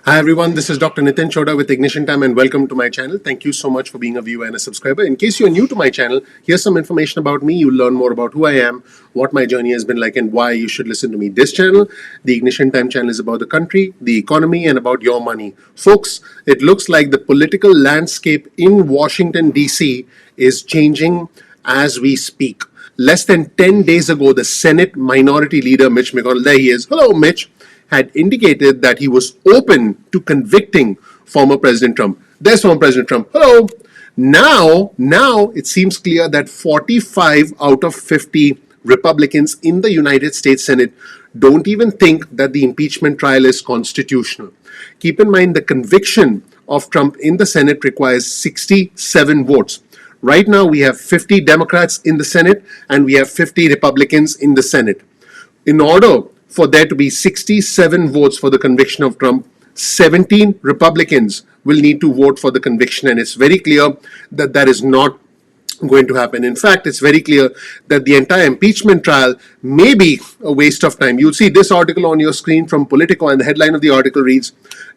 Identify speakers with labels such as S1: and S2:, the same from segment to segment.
S1: Hi everyone, this is Dr. Nitin Chhoda with Ignition Time and welcome to my channel. Thank you so much for being a viewer and a subscriber. In case you're new to my channel, here's some information about me. You'll learn more about who I am, what my journey has been like and why you should listen to me. This channel, the Ignition Time channel, is about the country, the economy and about your money. Folks, it looks like the political landscape in Washington DC is changing as we speak. Less than 10 days ago, the Senate Minority Leader Mitch McConnell, there he is. Hello, Mitch, had indicated that he was open to convicting former President Trump. There's former President Trump. Hello. Now it seems clear that 45 out of 50 Republicans in the United States Senate don't even think that the impeachment trial is constitutional. Keep in mind the conviction of Trump in the Senate requires 67 votes. Right now we have 50 Democrats in the Senate and we have 50 Republicans in the Senate. In order for there to be 67 votes for the conviction of Trump, 17 Republicans will need to vote for the conviction, and it's very clear that that is not going to happen. In fact, it's very clear that the entire impeachment trial may be a waste of time. You'll see this article on your screen from Politico, and the headline of the article reads,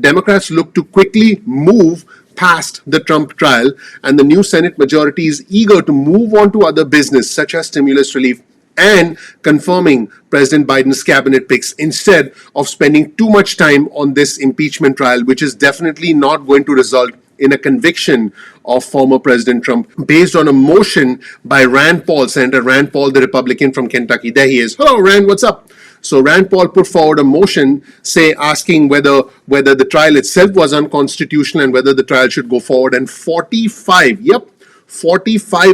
S1: Democrats look to quickly move past the Trump trial, and the new Senate majority is eager to move on to other business such as stimulus relief and confirming President Biden's cabinet picks instead of spending too much time on this impeachment trial, which is definitely not going to result in a conviction of former President Trump based on a motion by Rand Paul, Senator Rand Paul, the Republican from Kentucky. There he is. Hello, Rand, what's up? So Rand Paul put forward a motion, asking whether the trial itself was unconstitutional and whether the trial should go forward. And 45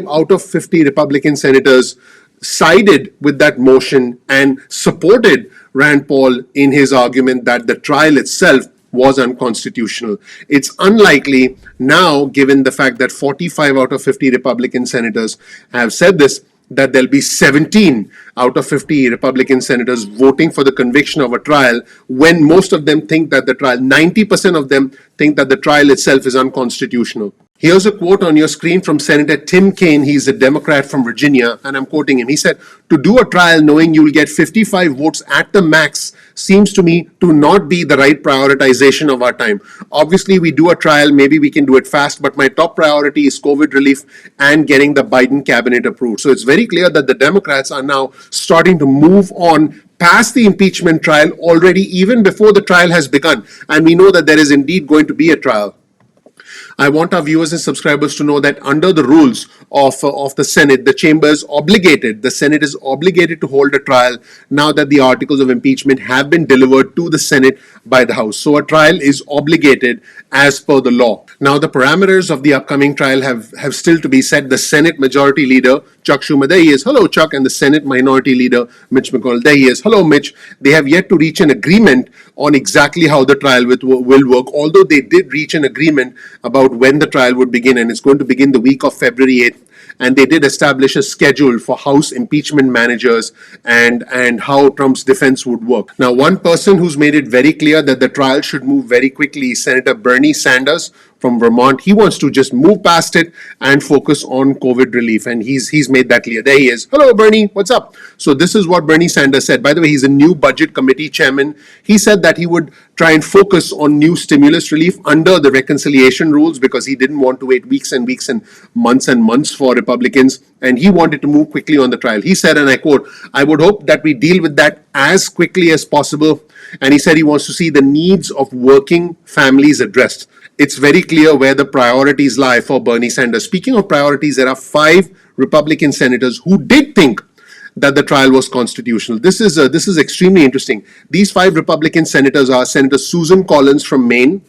S1: out of 50 Republican senators sided with that motion and supported Rand Paul in his argument that the trial itself was unconstitutional. It's unlikely now, given the fact that 45 out of 50 Republican senators have said this, that there'll be 17 out of 50 Republican senators voting for the conviction of a trial when most of them think that 90% of them think that the trial itself is unconstitutional. Here's a quote on your screen from Senator Tim Kaine. He's a Democrat from Virginia, and I'm quoting him. He said, to do a trial knowing you'll get 55 votes at the max seems to me to not be the right prioritization of our time. Obviously, we do a trial, maybe we can do it fast, but my top priority is COVID relief and getting the Biden cabinet approved. So it's very clear that the Democrats are now starting to move on past the impeachment trial already, even before the trial has begun. And we know that there is indeed going to be a trial. I want our viewers and subscribers to know that under the rules of the Senate, the Senate is obligated to hold a trial now that the articles of impeachment have been delivered to the Senate by the House. So a trial is obligated as per the law. Now the parameters of the upcoming trial have still to be set. The Senate Majority Leader, Chuck Schumer, there he is. Hello, Chuck. And the Senate Minority Leader, Mitch McConnell, there he is. Hello, Mitch. They have yet to reach an agreement on exactly how the trial will work, although they did reach an agreement about when the trial would begin, and it's going to begin the week of February 8th. And they did establish a schedule for House impeachment managers and how Trump's defense would work. Now, one person who's made it very clear that the trial should move very quickly is Senator Bernie Sanders from Vermont. He wants to just move past it and focus on COVID relief, and he's made that clear. There he is. Hello, Bernie. What's up? So this is what Bernie Sanders said. By the way, he's a new budget committee chairman. He said that he would try and focus on new stimulus relief under the reconciliation rules because he didn't want to wait weeks and weeks and months for Republicans, and he wanted to move quickly on the trial. He said, and I quote, I would hope that we deal with that as quickly as possible. And he said he wants to see the needs of working families addressed. It's very clear where the priorities lie for Bernie Sanders. Speaking of priorities, there are 5 Republican senators who did think that the trial was constitutional. This is extremely interesting. These 5 Republican senators are Senator Susan Collins from Maine,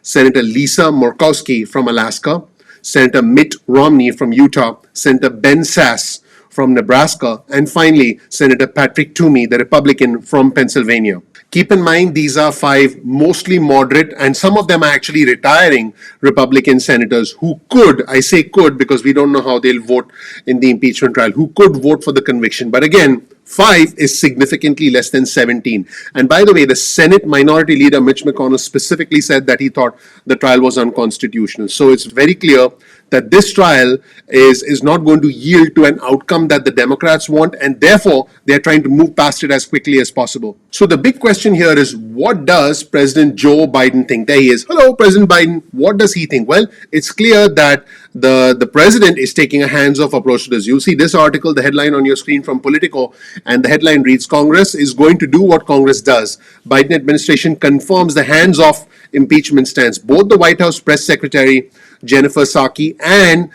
S1: Senator Lisa Murkowski from Alaska, Senator Mitt Romney from Utah, Senator Ben Sasse from Nebraska, and finally, Senator Patrick Toomey, the Republican from Pennsylvania. Keep in mind, these are 5 mostly moderate, and some of them are actually retiring Republican senators who could, I say could because we don't know how they'll vote in the impeachment trial, who could vote for the conviction. But again, 5 is significantly less than 17. And by the way, the Senate Minority Leader Mitch McConnell specifically said that he thought the trial was unconstitutional. So it's very clear that this trial is not going to yield to an outcome that the Democrats want, and therefore they're trying to move past it as quickly as possible. So the big question here is, what does President Joe Biden think? There he is. Hello, President Biden. What does he think? Well, it's clear that the president is taking a hands-off approach to this. You'll see this article, the headline on your screen from Politico, and the headline reads, Congress is going to do what Congress does. Biden administration confirms the hands-off impeachment stance. Both the White House press secretary Jennifer Psaki and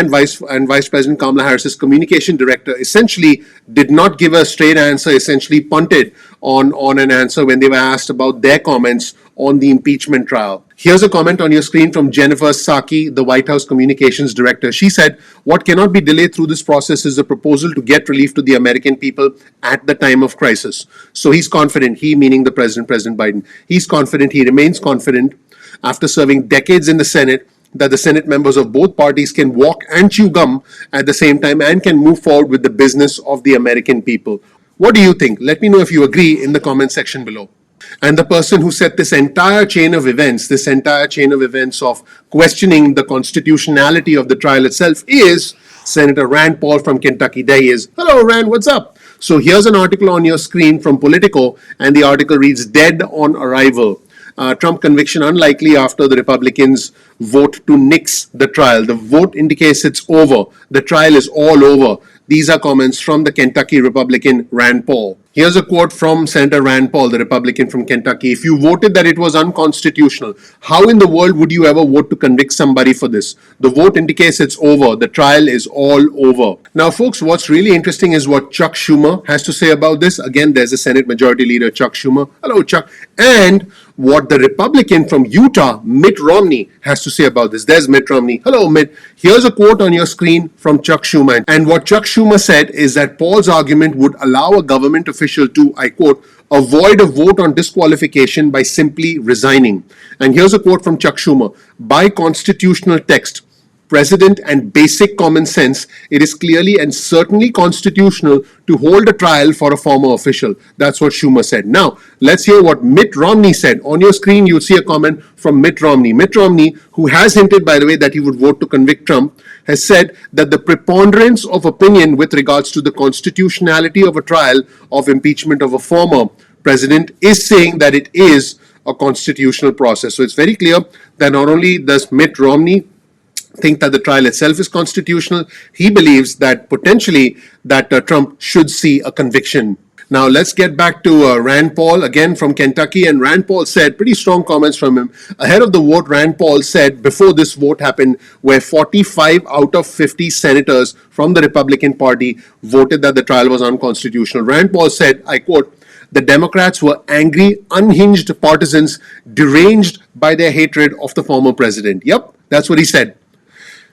S1: Vice President Kamala Harris's communication director essentially did not give a straight answer, essentially punted on an answer when they were asked about their comments on the impeachment trial. Here's a comment on your screen from Jennifer Psaki, the White House communications director. She said, what cannot be delayed through this process is the proposal to get relief to the American people at the time of crisis. So he's confident, he meaning the president, President Biden, he's confident, he remains confident after serving decades in the Senate, that the Senate members of both parties can walk and chew gum at the same time and can move forward with the business of the American people. What do you think? Let me know if you agree in the comment section below. And the person who set this entire chain of events of questioning the constitutionality of the trial itself is Senator Rand Paul from Kentucky. There he is. Hello, Rand, what's up? So here's an article on your screen from Politico, and the article reads, Dead on Arrival. Trump conviction unlikely after the Republicans vote to nix the trial. The vote indicates it's over. The trial is all over. These are comments from the Kentucky Republican Rand Paul. Here's a quote from Senator Rand Paul, the Republican from Kentucky. If you voted that it was unconstitutional, how in the world would you ever vote to convict somebody for this? The vote indicates it's over. The trial is all over. Now, folks, what's really interesting is what Chuck Schumer has to say about this. Again, there's a Senate Majority Leader, Chuck Schumer. Hello, Chuck. And what the Republican from Utah, Mitt Romney, has to say about this. There's Mitt Romney. Hello, Mitt. Here's a quote on your screen from Chuck Schumer. And what Chuck Schumer said is that Paul's argument would allow a government official to, I quote, avoid a vote on disqualification by simply resigning. And here's a quote from Chuck Schumer. By constitutional text, precedent, and basic common sense, it is clearly and certainly constitutional to hold a trial for a former official. That's what Schumer said. Now, let's hear what Mitt Romney said. On your screen, you'll see a comment from Mitt Romney. Mitt Romney, who has hinted, by the way, that he would vote to convict Trump, has said that the preponderance of opinion with regards to the constitutionality of a trial of impeachment of a former president is saying that it is a constitutional process. So it's very clear that not only does Mitt Romney think that the trial itself is constitutional, he believes that potentially that Trump should see a conviction. Now let's get back to Rand Paul, again from Kentucky, and Rand Paul said, pretty strong comments from him. Ahead of the vote, Rand Paul said, before this vote happened, where 45 out of 50 senators from the Republican Party voted that the trial was unconstitutional, Rand Paul said, I quote, the Democrats were angry, unhinged partisans, deranged by their hatred of the former president. Yep, that's what he said.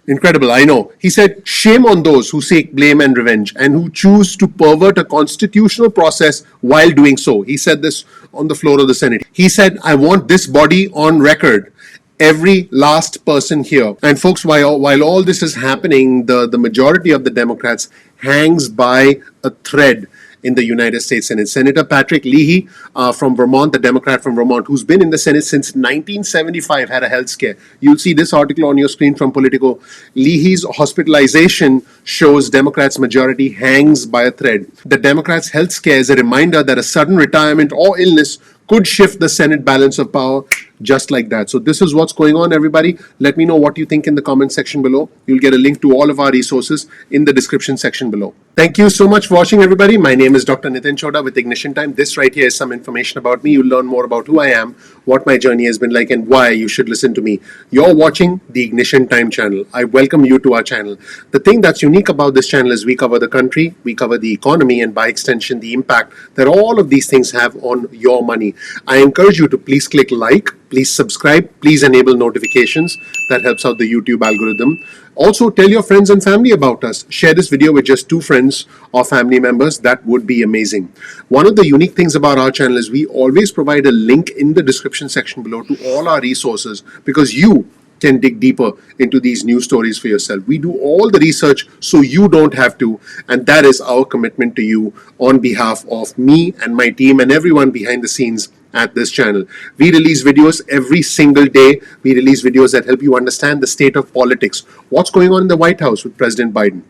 S1: Incredible, I know. He said, shame on those who seek blame and revenge and who choose to pervert a constitutional process while doing so. He said this on the floor of the Senate. He said, I want this body on record. Every last person here. And folks, while all this is happening, the majority of the Democrats hangs by a thread in the United States Senate. Senator Patrick Leahy from Vermont, the Democrat from Vermont, who's been in the Senate since 1975, had a health scare. You'll see this article on your screen from Politico. Leahy's hospitalization shows Democrats' majority hangs by a thread. The Democrats' health scare is a reminder that a sudden retirement or illness could shift the Senate balance of power just like that. So this is what's going on, everybody. Let me know what you think in the comment section below. You'll get a link to all of our resources in the description section below. Thank you so much for watching, everybody. My name is Dr. Nitin Chhoda with Ignition Time. This right here is some information about me. You'll learn more about who I am, what my journey has been like, and why you should listen to me. You're watching the Ignition Time channel. I welcome you to our channel. The thing that's unique about this channel is we cover the country, we cover the economy, and by extension, the impact that all of these things have on your money. I encourage you to please click like, please subscribe, please enable notifications. That helps out the YouTube algorithm. Also, tell your friends and family about us. Share this video with just 2 friends or family members. That would be amazing. One of the unique things about our channel is we always provide a link in the description section below to all our resources because you can dig deeper into these news stories for yourself. We do all the research so you don't have to, and that is our commitment to you on behalf of me and my team and everyone behind the scenes at this channel. We release videos every single day. We release videos that help you understand the state of politics. What's going on in the White House with President Biden?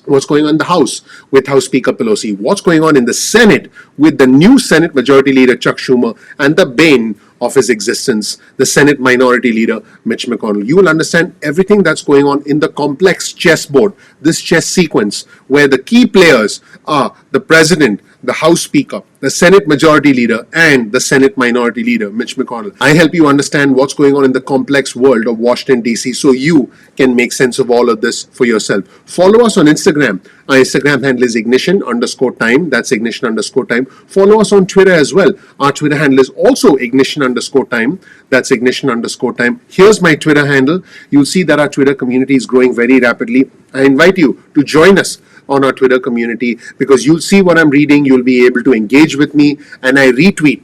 S1: What's going on in the House with House Speaker Pelosi? What's going on in the Senate with the new Senate Majority Leader Chuck Schumer and the bane of his existence, the Senate Minority Leader Mitch McConnell? You will understand everything that's going on in the complex chessboard, this chess sequence where the key players are the President, the House Speaker, the Senate Majority Leader, and the Senate Minority Leader, Mitch McConnell. I help you understand what's going on in the complex world of Washington, D.C. so you can make sense of all of this for yourself. Follow us on Instagram. Our Instagram handle is ignition_time. That's ignition_time. Follow us on Twitter as well. Our Twitter handle is also ignition_time. That's ignition_time. Here's my Twitter handle. You'll see that our Twitter community is growing very rapidly. I invite you to join us on our Twitter community because you'll see what I'm reading, you'll be able to engage with me, and I retweet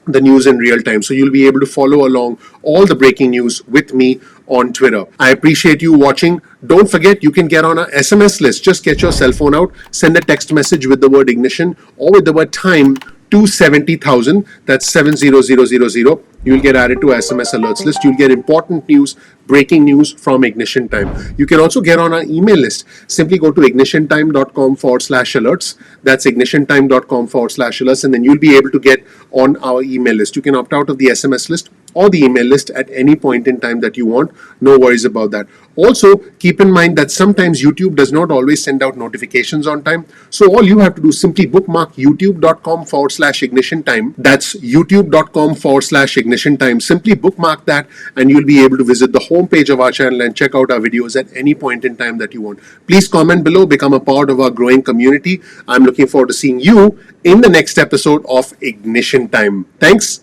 S1: the news in real time. So you'll be able to follow along all the breaking news with me on Twitter. I appreciate you watching. Don't forget, you can get on our SMS list. Just get your cell phone out, send a text message with the word ignition or with the word time to 70,000. That's 70000. You'll get added to SMS alerts list. You'll get important news, breaking news from Ignition Time. You can also get on our email list. Simply go to ignitiontime.com/alerts. That's ignitiontime.com/alerts, and then you'll be able to get on our email list. You can opt out of the SMS list or the email list at any point in time that you want. No worries about that. Also, keep in mind that sometimes YouTube does not always send out notifications on time. So all you have to do is simply bookmark youtube.com/ignition time. That's youtube.com/ignition time. Simply bookmark that and you'll be able to visit the homepage of our channel and check out our videos at any point in time that you want. Please comment below, become a part of our growing community. I'm looking forward to seeing you in the next episode of Ignition Time. Thanks.